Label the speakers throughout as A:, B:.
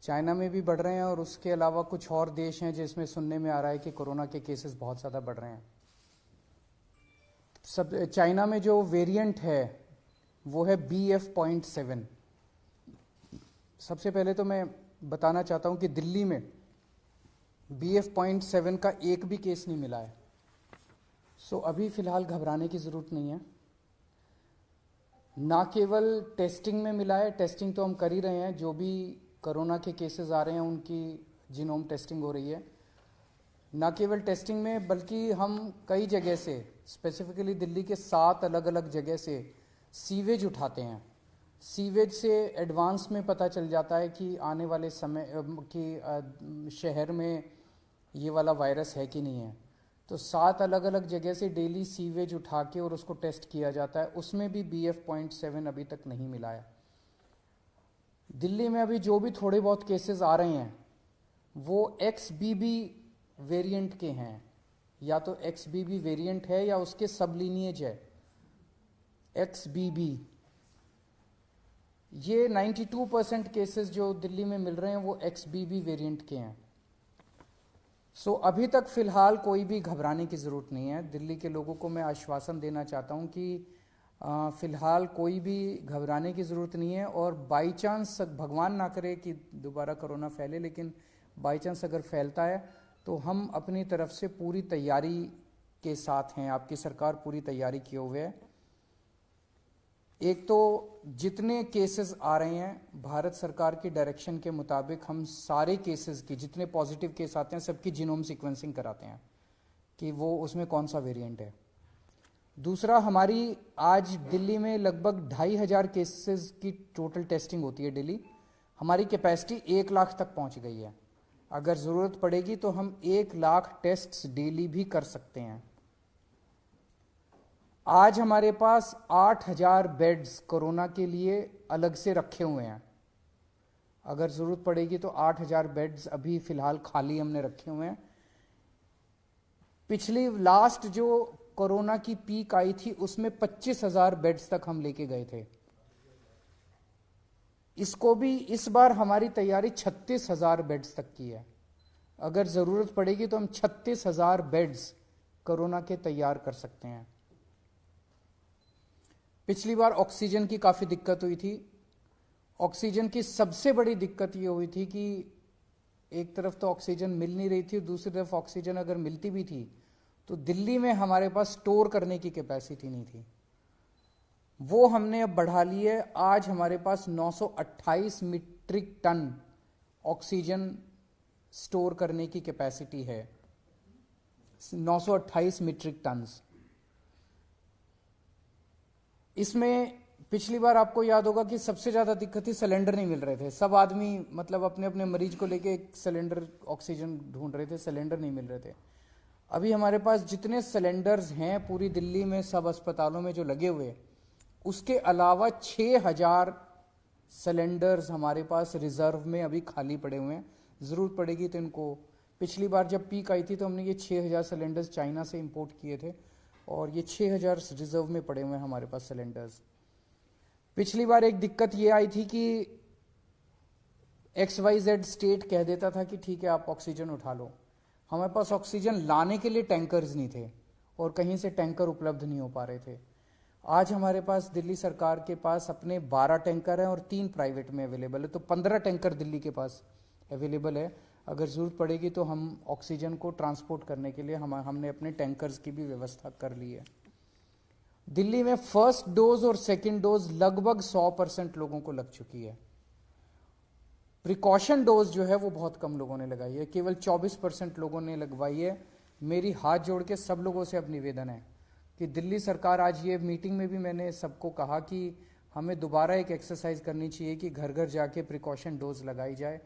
A: China में भी बढ़ रहे हैं और उसके अलावा कुछ और देश हैं जिसमें सुनने में आ रहा है कि कोरोना के केसेस बहुत ज़्यादा बढ़ रहे हैं। सब चाइना में जो वेरिएंट है वो है BF.7। सबसे पहले तो मैं बताना चाहता हूं कि दिल्ली में BF.7 का एक भी केस नहीं मिला है। सो अभी फिलहाल घबराने की ज़रूरत नहीं है। ना केवल टेस्टिंग में मिला है, टेस्टिंग तो हम कर ही रहे हैं, जो भी कोरोना के केसेस आ रहे हैं उनकी जीनोम टेस्टिंग हो रही है। ना केवल टेस्टिंग में बल्कि हम कई जगह से, स्पेसिफिकली दिल्ली के 7 अलग अलग जगह से सीवेज उठाते हैं। सीवेज से एडवांस में पता चल जाता है कि आने वाले समय कि शहर में ये वाला वायरस है कि नहीं है। तो 7 अलग अलग जगह से डेली सीवेज उठा के और उसको टेस्ट किया जाता है, उसमें भी BF.7 अभी तक नहीं मिला है। दिल्ली में अभी जो भी थोड़े बहुत केसेस आ रहे हैं वो XBB वेरिएंट के हैं, या तो XBB वेरिएंट है या उसके सब लीनिएज है XBB। ये 92% केसेस जो दिल्ली में मिल रहे हैं वो XBB वेरिएंट के हैं। सो अभी तक फिलहाल कोई भी घबराने की ज़रूरत नहीं है। दिल्ली के लोगों को मैं आश्वासन देना चाहता हूं कि फिलहाल कोई भी घबराने की ज़रूरत नहीं है। और बाई चांस, भगवान ना करे कि दोबारा कोरोना फैले, लेकिन बाई चांस अगर फैलता है तो हम अपनी तरफ से पूरी तैयारी के साथ हैं। आपकी सरकार पूरी तैयारी किए हुए है। एक तो जितने केसेस आ रहे हैं भारत सरकार की डायरेक्शन के मुताबिक हम सारे केसेस की, जितने पॉजिटिव केस आते हैं सबकी जीनोम सीक्वेंसिंग कराते हैं कि वो उसमें कौन सा वेरिएंट है। दूसरा, हमारी आज दिल्ली में लगभग 2500 केसेस की टोटल टेस्टिंग होती है डेली। हमारी कैपेसिटी 1 लाख तक पहुंच गई है। अगर ज़रूरत पड़ेगी तो हम 1 लाख टेस्ट्स डेली भी कर सकते हैं। आज हमारे पास 8000 बेड्स कोरोना के लिए अलग से रखे हुए हैं। अगर ज़रूरत पड़ेगी तो 8000 बेड्स अभी फ़िलहाल खाली हमने रखे हुए हैं। पिछली लास्ट जो कोरोना की पीक आई थी उसमें 25,000 बेड्स तक हम लेके गए थे। इसको भी इस बार हमारी तैयारी 36,000 बेड्स तक की है। अगर ज़रूरत पड़ेगी तो हम 36,000 बेड्स कोरोना के तैयार कर सकते हैं। पिछली बार ऑक्सीजन की काफ़ी दिक्कत हुई थी। ऑक्सीजन की सबसे बड़ी दिक्कत ये हुई थी कि एक तरफ तो ऑक्सीजन मिल नहीं रही थी, दूसरी तरफ ऑक्सीजन अगर मिलती भी थी तो दिल्ली में हमारे पास स्टोर करने की कैपेसिटी नहीं थी। वो हमने अब बढ़ा ली है। आज हमारे पास 928 मीट्रिक टन ऑक्सीजन स्टोर करने की कैपेसिटी है। 928 मीट्रिक टन्स। इसमें पिछली बार आपको याद होगा कि सबसे ज़्यादा दिक्कत थी, सिलेंडर नहीं मिल रहे थे। सब आदमी मतलब अपने अपने मरीज को लेके एक सिलेंडर ऑक्सीजन ढूंढ रहे थे, सिलेंडर नहीं मिल रहे थे। अभी हमारे पास जितने सिलेंडर्स हैं पूरी दिल्ली में सब अस्पतालों में जो लगे हुए, उसके अलावा 6000 सिलेंडर्स हमारे पास रिजर्व में अभी खाली पड़े हुए हैं। ज़रूरत पड़ेगी तो इनको, पिछली बार जब पीक आई थी तो हमने ये 6000 सिलेंडर्स चाइना से इंपोर्ट किए थे और ये 6000 रिजर्व में पड़े हुए हैं हमारे पास सिलेंडर्स। पिछली बार एक दिक्कत ये आई थी कि XYZ स्टेट कह देता था कि ठीक है आप ऑक्सीजन उठा लो। हमारे पास ऑक्सीजन लाने के लिए टैंकर्स नहीं थे और कहीं से टैंकर उपलब्ध नहीं हो पा रहे थे। आज हमारे पास दिल्ली सरकार के पास अपने 12 टैंकर हैं और 3 प्राइवेट में अवेलेबल है, तो 15 टैंकर दिल्ली के पास अवेलेबल है। अगर ज़रूरत पड़ेगी तो हम ऑक्सीजन को ट्रांसपोर्ट करने के लिए हमने अपने टैंकर्स की भी व्यवस्था कर ली है। दिल्ली में फर्स्ट डोज और सेकेंड डोज लगभग 100% लोगों को लग चुकी है। प्रिकॉशन डोज जो है वो बहुत कम लोगों ने लगाई है, केवल 24% लोगों ने लगवाई है। मेरी हाथ जोड़ के सब लोगों से अब निवेदन है कि दिल्ली सरकार, आज ये मीटिंग में भी मैंने सबको कहा कि हमें दोबारा एक एक्सरसाइज करनी चाहिए कि घर घर जाके प्रिकॉशन डोज लगाई जाए।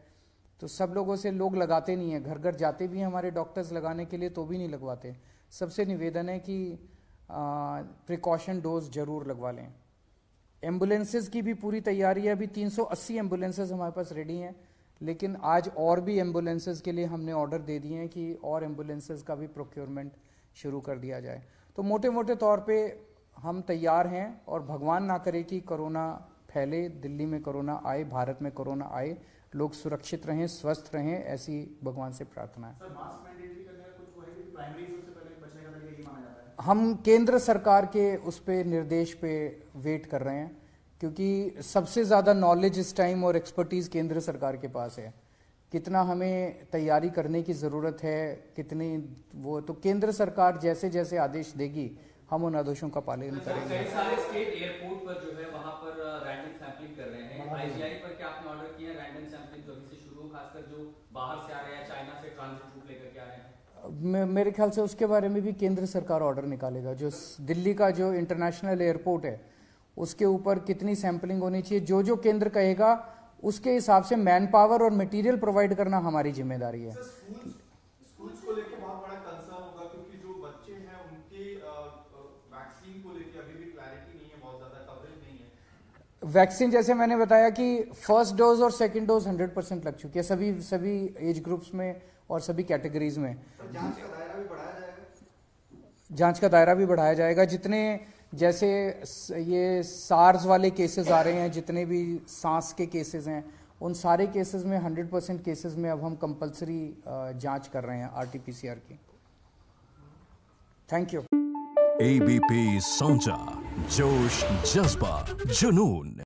A: तो सब लोगों से, लोग लगाते नहीं है, घर घर जाते भी हैं हमारे डॉक्टर्स लगाने के लिए तो भी नहीं लगवाते। सबसे निवेदन है कि प्रिकॉशन डोज जरूर लगवा लें। एम्बुलेंसेज की भी पूरी तैयारी है। अभी 380 एम्बुलेंसेज हमारे पास रेडी हैं, लेकिन आज और भी एम्बुलेंसेज के लिए हमने ऑर्डर दे दिए हैं कि और एम्बुलेंसेज का भी प्रोक्योरमेंट शुरू कर दिया जाए। तो मोटे मोटे तौर पे हम तैयार हैं और भगवान ना करे कि कोरोना फैले, दिल्ली में कोरोना आए, भारत में कोरोना आए, लोग सुरक्षित रहें, स्वस्थ रहें, ऐसी भगवान से प्रार्थना है।
B: सर, मास्क मैंडेटरी करने का कुछ वो है कि प्राइमरी सबसे पहले बचने का तरीका यही माना जाता है?
A: हम केंद्र सरकार के उस पे निर्देश पे वेट कर रहे हैं, क्योंकि सबसे ज़्यादा नॉलेज इस टाइम और एक्सपर्टीज़ केंद्र सरकार के पास है। कितना हमें तैयारी करने की ज़रूरत है, कितनी वो, तो केंद्र सरकार जैसे जैसे आदेश देगी हम उन आदेशों का पालन करेंगे।
C: कई सारे स्टेट एयरपोर्ट पर जो है वहां पर रैंडम सैंपलिंग कर रहे हैं। आईजीआई पर क्या आपने ऑर्डर किया रैंडम सैंपलिंग जो अभी से शुरू हो, खासकर जो बाहर से आ रहे हैं, चाइना से ट्रांजिट रूट लेकर के आ रहे हैं?
A: मेरे ख्याल से उसके बारे में भी केंद्र सरकार ऑर्डर निकालेगा। जो दिल्ली का जो इंटरनेशनल एयरपोर्ट है उसके ऊपर कितनी सैंपलिंग होनी चाहिए, जो जो केंद्र कहेगा उसके हिसाब से मैन पावर और मटेरियल प्रोवाइड करना हमारी जिम्मेदारी है।
B: स्कूल्स को लेके बहुत बड़ा कंसर्न होगा, क्योंकि जो बच्चे हैं उनके वैक्सीन को लेके अभी भी क्लैरिटी नहीं है, बहुत ज्यादा कवरेज नहीं है।
A: वैक्सीन जैसे मैंने बताया कि फर्स्ट डोज और सेकंड डोज 100% लग चुकी है सभी एज ग्रुप्स में और सभी कैटेगरीज में।
B: जांच का दायरा भी बढ़ाया जाएगा?
A: जांच का दायरा भी बढ़ाया जाएगा। जितने जैसे ये सार्स वाले केसेस आ रहे हैं, जितने भी सांस के केसेस हैं, उन सारे केसेस में 100% केसेस में अब हम कंपलसरी जांच कर रहे हैं RT-PCR की। Thank you.
D: ABP Sonja, जोश, जज्बा, जुनून।